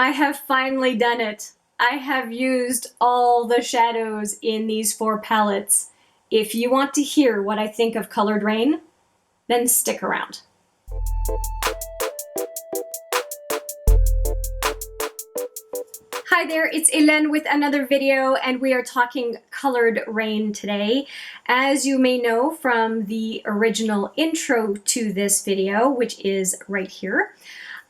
I have finally done it. I have used all the shadows in these 4 palettes. If you want to hear what I think of colored Raine, then stick around. Hi there, it's Hélène with another video, and we are talking colored Raine today. As you may know from the original intro to this video, which is right here,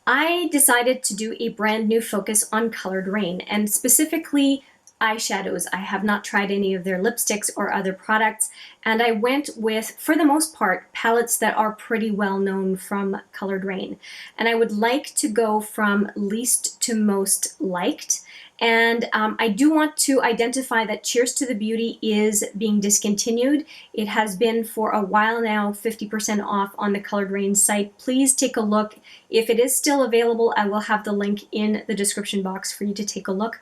I decided to do a brand new focus on colored Raine, and specifically eyeshadows. I have not tried any of their lipsticks or other products, and I went with, for the most part, palettes that are pretty well known from colored Raine. And I would like to go from least to most liked. And I do want to identify that Cheers to the Beauty is being discontinued. It has been for a while now, 50% off on the Colored Raine site. Please take a look. If it is still available, I will have the link in the description box for you to take a look.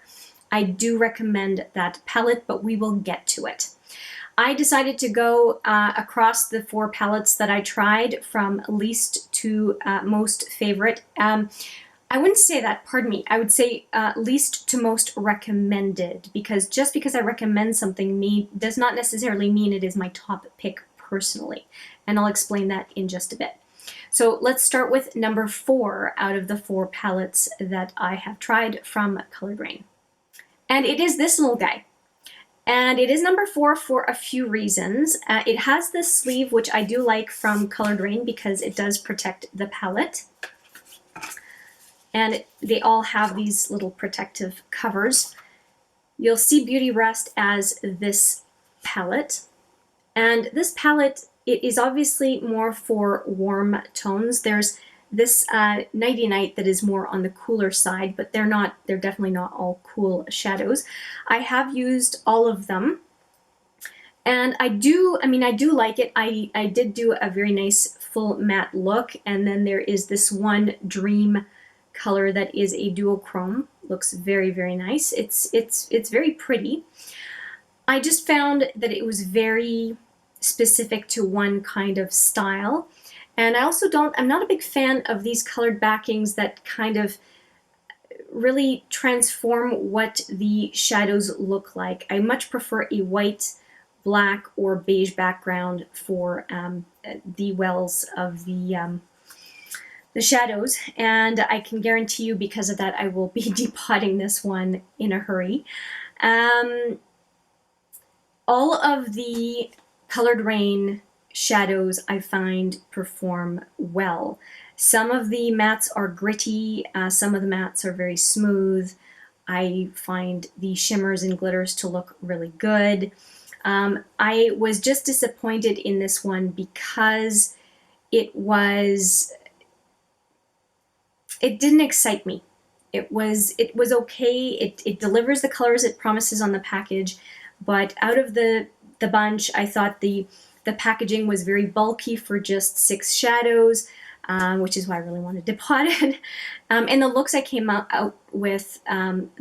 I do recommend that palette, but we will get to it. I decided to go across the 4 palettes that I tried from least to most favorite. I wouldn't say that, pardon me. I would say least to most recommended, because just because I recommend something does not necessarily mean it is my top pick personally. And I'll explain that in just a bit. So let's start with number 4 out of the 4 palettes that I have tried from Colored Raine. And it is this little guy. And it is number 4 for a few reasons. It has this sleeve, which I do like from Colored Raine because it does protect the palette. And they all have these little protective covers. You'll see Beauty Rest as this palette. And this palette, it is obviously more for warm tones. There's this Nighty Night that is more on the cooler side, but they're definitely not all cool shadows. I have used all of them, and I do like it. I did do a very nice full matte look, and then there is this one Dream color that is a duochrome. Looks very, very nice. It's very pretty. I just found that it was very specific to one kind of style. And I also I'm not a big fan of these colored backings that kind of really transform what the shadows look like. I much prefer a white, black, or beige background for the wells of the shadows. And I can guarantee you, because of that, I will be depotting this one in a hurry. All of the Colored Raine shadows I find perform well. Some of the mattes are gritty, some of the mattes are very smooth. I find the shimmers and glitters to look really good. I was just disappointed in this one because it didn't excite me. It was okay. It delivers the colors it promises on the package, but out of the bunch, I thought the packaging was very bulky for just 6 shadows, which is why I really wanted to pot it. And the looks I came out with, and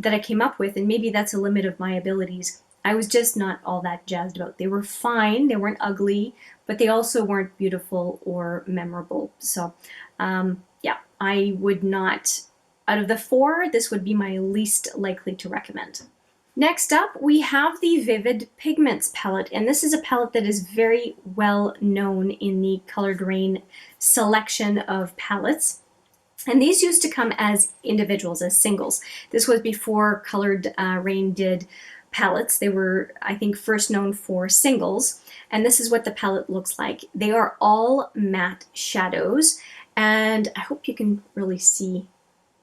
maybe that's a limit of my abilities, I was just not all that jazzed about. They were fine, they weren't ugly, but they also weren't beautiful or memorable. So yeah, I would not, out of the 4, this would be my least likely to recommend. Next up, we have the Vivid Pigments palette, and this is a palette that is very well known in the Colored Raine selection of palettes. And these used to come as individuals, as singles. This was before Colored Raine did palettes. They were, I think, first known for singles, and this is what the palette looks like. They are all matte shadows, and I hope you can really see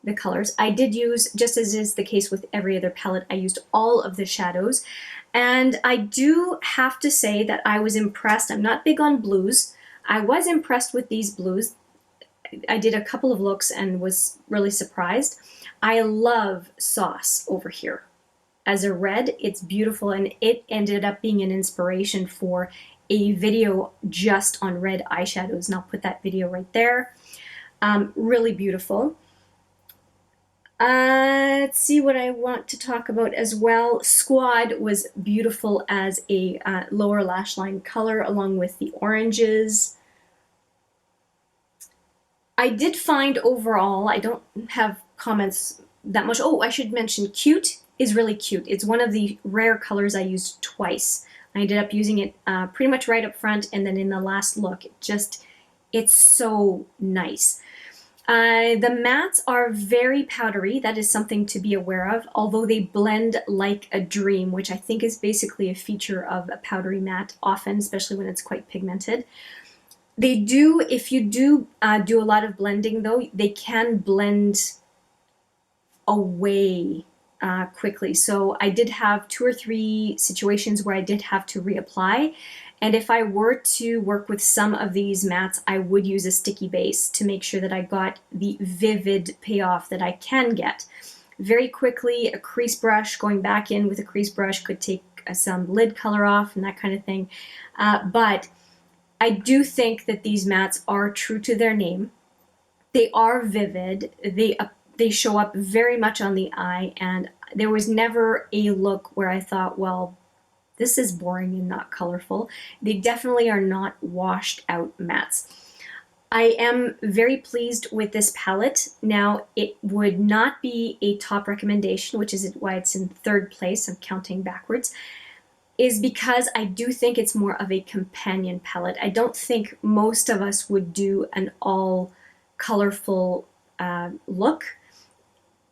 the colors. I did use, just as is the case with every other palette, I used all of the shadows. And I do have to say that I was impressed. I'm not big on blues. I was impressed with these blues. I did a couple of looks and was really surprised. I love Sauce over here. As a red, it's beautiful, and it ended up being an inspiration for a video just on red eyeshadows, and I'll put that video right there. Really beautiful. Let's see what I want to talk about as well. Squad was beautiful as a lower lash line color, along with the oranges. I did find overall, I don't have comments that much. Oh, I should mention Cute is really cute. It's one of the rare colors I used twice. I ended up using it pretty much right up front and then in the last look. It's so nice. The mattes are very powdery. That is something to be aware of, although they blend like a dream, which I think is basically a feature of a powdery matte often, especially when it's quite pigmented. They do, if you do do a lot of blending though, they can blend away quickly. So I did have 2 or 3 situations where I did have to reapply. And if I were to work with some of these mattes, I would use a sticky base to make sure that I got the vivid payoff that I can get. Very quickly, a crease brush, going back in with a crease brush could take some lid color off and that kind of thing. But I do think that these mattes are true to their name. They are vivid. They show up very much on the eye, and there was never a look where I thought, well, this is boring and not colorful. They definitely are not washed out mattes. I am very pleased with this palette. Now, it would not be a top recommendation, which is why it's in 3rd place, I'm counting backwards, is because I do think it's more of a companion palette. I don't think most of us would do an all colorful look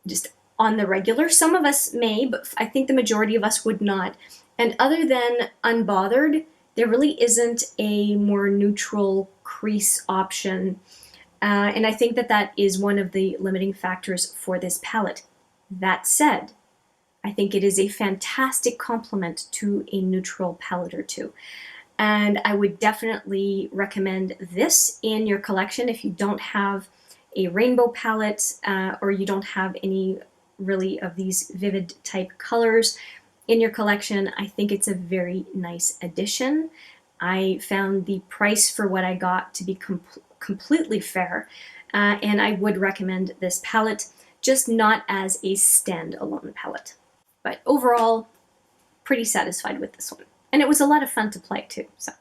just on the regular. Some of us may, but I think the majority of us would not. And other than Unbothered, there really isn't a more neutral crease option. And I think that that is one of the limiting factors for this palette. That said, I think it is a fantastic complement to a neutral palette or two. And I would definitely recommend this in your collection if you don't have a rainbow palette or you don't have any really of these vivid type colors in your collection. I think it's a very nice addition. I found the price for what I got to be completely fair, and I would recommend this palette, just not as a standalone palette. But overall, pretty satisfied with this one. And it was a lot of fun to play too. So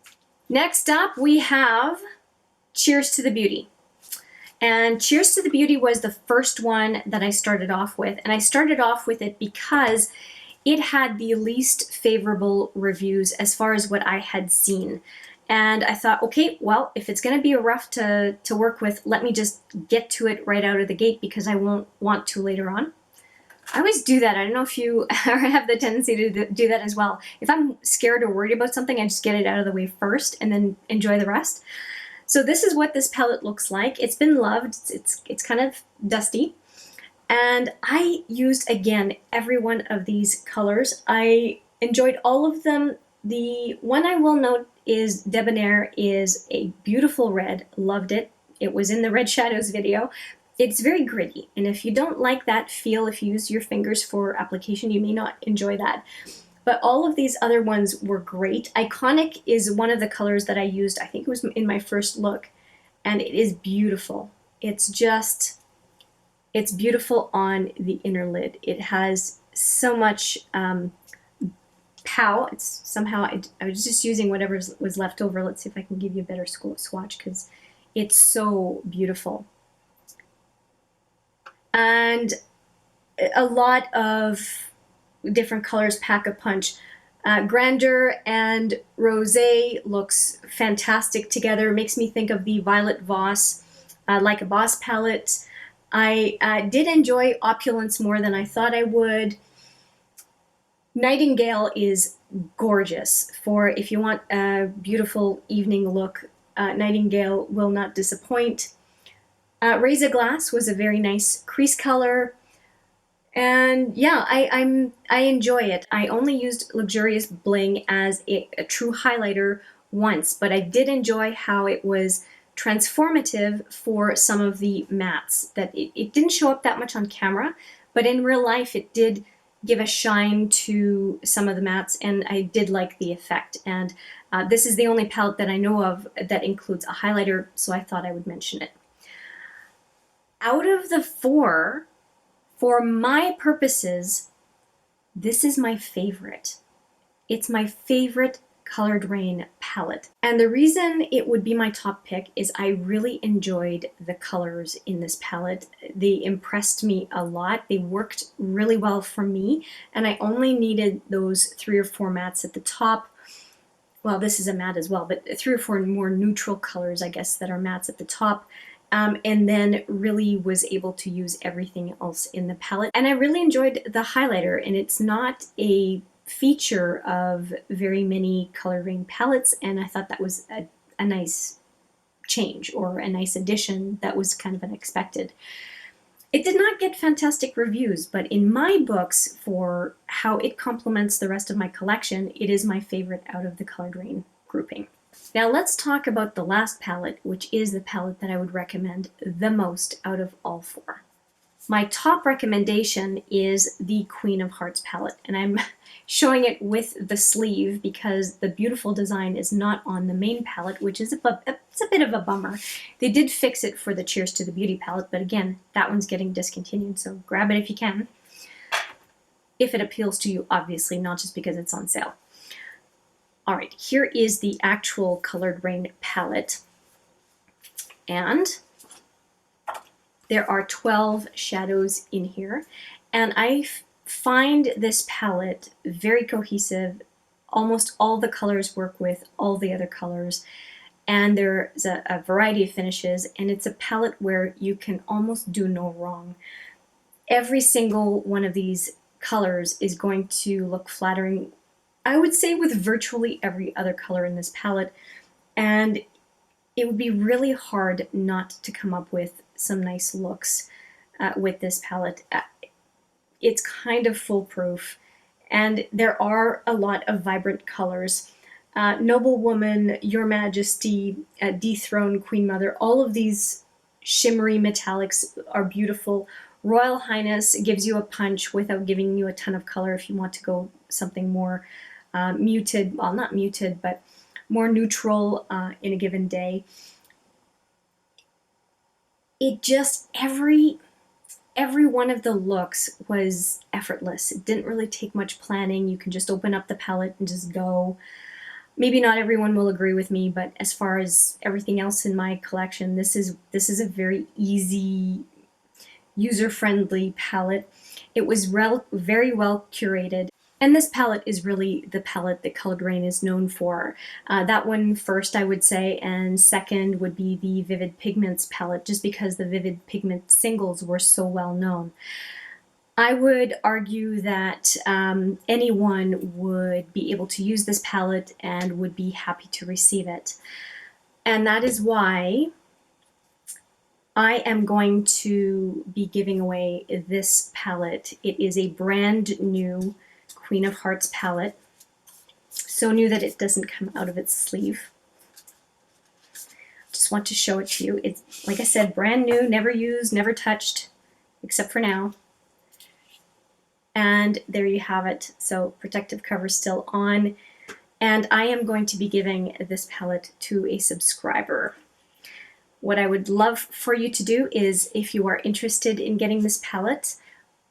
next up we have Cheers to the Beauty. And Cheers to the Beauty was the first one that I started off with. And I started off with it because it had the least favorable reviews as far as what I had seen. And I thought, okay, well, if it's going to be rough to work with, let me just get to it right out of the gate because I won't want to later on. I always do that. I don't know if you have the tendency to do that as well. If I'm scared or worried about something, I just get it out of the way first and then enjoy the rest. So this is what this palette looks like. It's been loved. It's kind of dusty. And I used, again, every one of these colors. I enjoyed all of them. The one I will note is Debonair is a beautiful red. Loved it. It was in the Red Shadows video. It's very gritty. And if you don't like that feel, if you use your fingers for application, you may not enjoy that. But all of these other ones were great. Iconic is one of the colors that I used, I think it was in my first look, and it is beautiful. It's beautiful on the inner lid. It has so much pow. It's somehow, I was just using whatever was left over. Let's see if I can give you a better swatch because it's so beautiful. And a lot of different colors pack a punch. Grandeur and Rosé looks fantastic together. It makes me think of the Violet Voss Like a Boss palette. I did enjoy Opulence more than I thought I would. Nightingale is gorgeous. For if you want a beautiful evening look, Nightingale will not disappoint. Raise a Glass was a very nice crease color. And yeah, I enjoy it. I only used Luxurious Bling as a true highlighter once, but I did enjoy how it was transformative for some of the mattes. That it didn't show up that much on camera, but in real life it did give a shine to some of the mattes, and I did like the effect. And this is the only palette that I know of that includes a highlighter, so I thought I would mention it. Out of the 4, for my purposes, this is my favorite. It's my favorite Colored Raine palette. And the reason it would be my top pick is I really enjoyed the colors in this palette. They impressed me a lot. They worked really well for me, and I only needed those 3 or 4 mattes at the top. Well, this is a matte as well, but 3 or 4 more neutral colors, I guess, that are mattes at the top. And then really was able to use everything else in the palette. And I really enjoyed the highlighter, and it's not a feature of very many Colored Raine palettes, and I thought that was a nice change, or a nice addition that was kind of unexpected. It did not get fantastic reviews, but in my books, for how it complements the rest of my collection, it is my favorite out of the Colored Raine grouping. Now let's talk about the last palette, which is the palette that I would recommend the most out of all 4. My top recommendation is the Queen of Hearts palette, and I'm showing it with the sleeve because the beautiful design is not on the main palette, which is it's a bit of a bummer. They did fix it for the Cheers to the Beauty palette, but again, that one's getting discontinued, so grab it if you can. If it appeals to you, obviously, not just because it's on sale. All right, here is the actual Colored Raine palette, and there are 12 shadows in here, and I find this palette very cohesive. Almost all the colors work with all the other colors, and there's a variety of finishes, and it's a palette where you can almost do no wrong. Every single one of these colors is going to look flattering, I would say, with virtually every other color in this palette, and it would be really hard not to come up with some nice looks with this palette. It's kind of foolproof, and there are a lot of vibrant colors. Noble Woman, Your Majesty, Dethroned Queen Mother, all of these shimmery metallics are beautiful. Royal Highness gives you a punch without giving you a ton of color if you want to go something more muted, well, not muted, but more neutral in a given day. It just, every one of the looks was effortless. It didn't really take much planning. You can just open up the palette and just go. Maybe not everyone will agree with me, but as far as everything else in my collection, this is a very easy, user-friendly palette. It was very well curated. And this palette is really the palette that Colored Raine is known for. That one first, I would say, and second would be the Vivid Pigments palette, just because the Vivid Pigment singles were so well known. I would argue that anyone would be able to use this palette and would be happy to receive it. And that is why I am going to be giving away this palette. It is a brand new Queen of Hearts palette. So new that it doesn't come out of its sleeve. Just want to show it to you. It's, like I said, brand new, never used, never touched, except for now. And there you have it. So protective cover still on. And I am going to be giving this palette to a subscriber. What I would love for you to do is, if you are interested in getting this palette,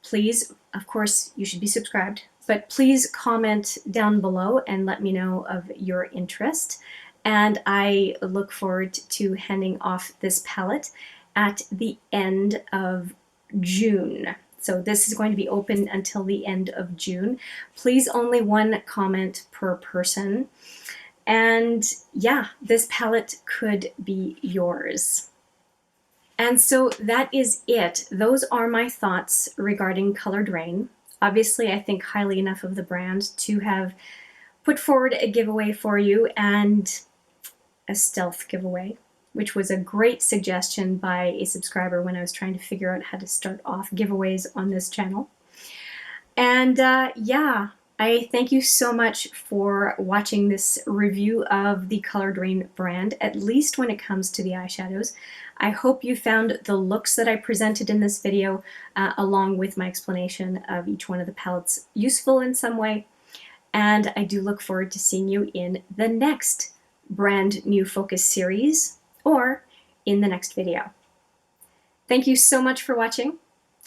please, of course, you should be subscribed, but please comment down below and let me know of your interest. And I look forward to handing off this palette at the end of June. So this is going to be open until the end of June. Please, only one comment per person. And yeah, this palette could be yours. And so that is it. Those are my thoughts regarding Colored Raine. Obviously, I think highly enough of the brand to have put forward a giveaway for you, and a stealth giveaway, which was a great suggestion by a subscriber when I was trying to figure out how to start off giveaways on this channel. And yeah, I thank you so much for watching this review of the Colored Raine brand, at least when it comes to the eyeshadows. I hope you found the looks that I presented in this video, along with my explanation of each one of the palettes, useful in some way. And I do look forward to seeing you in the next brand new focus series, or in the next video. Thank you so much for watching.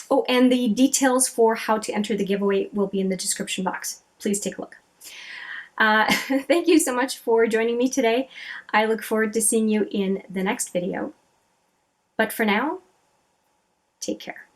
Oh, and the details for how to enter the giveaway will be in the description box. Please take a look. Thank you so much for joining me today. I look forward to seeing you in the next video. But for now, take care.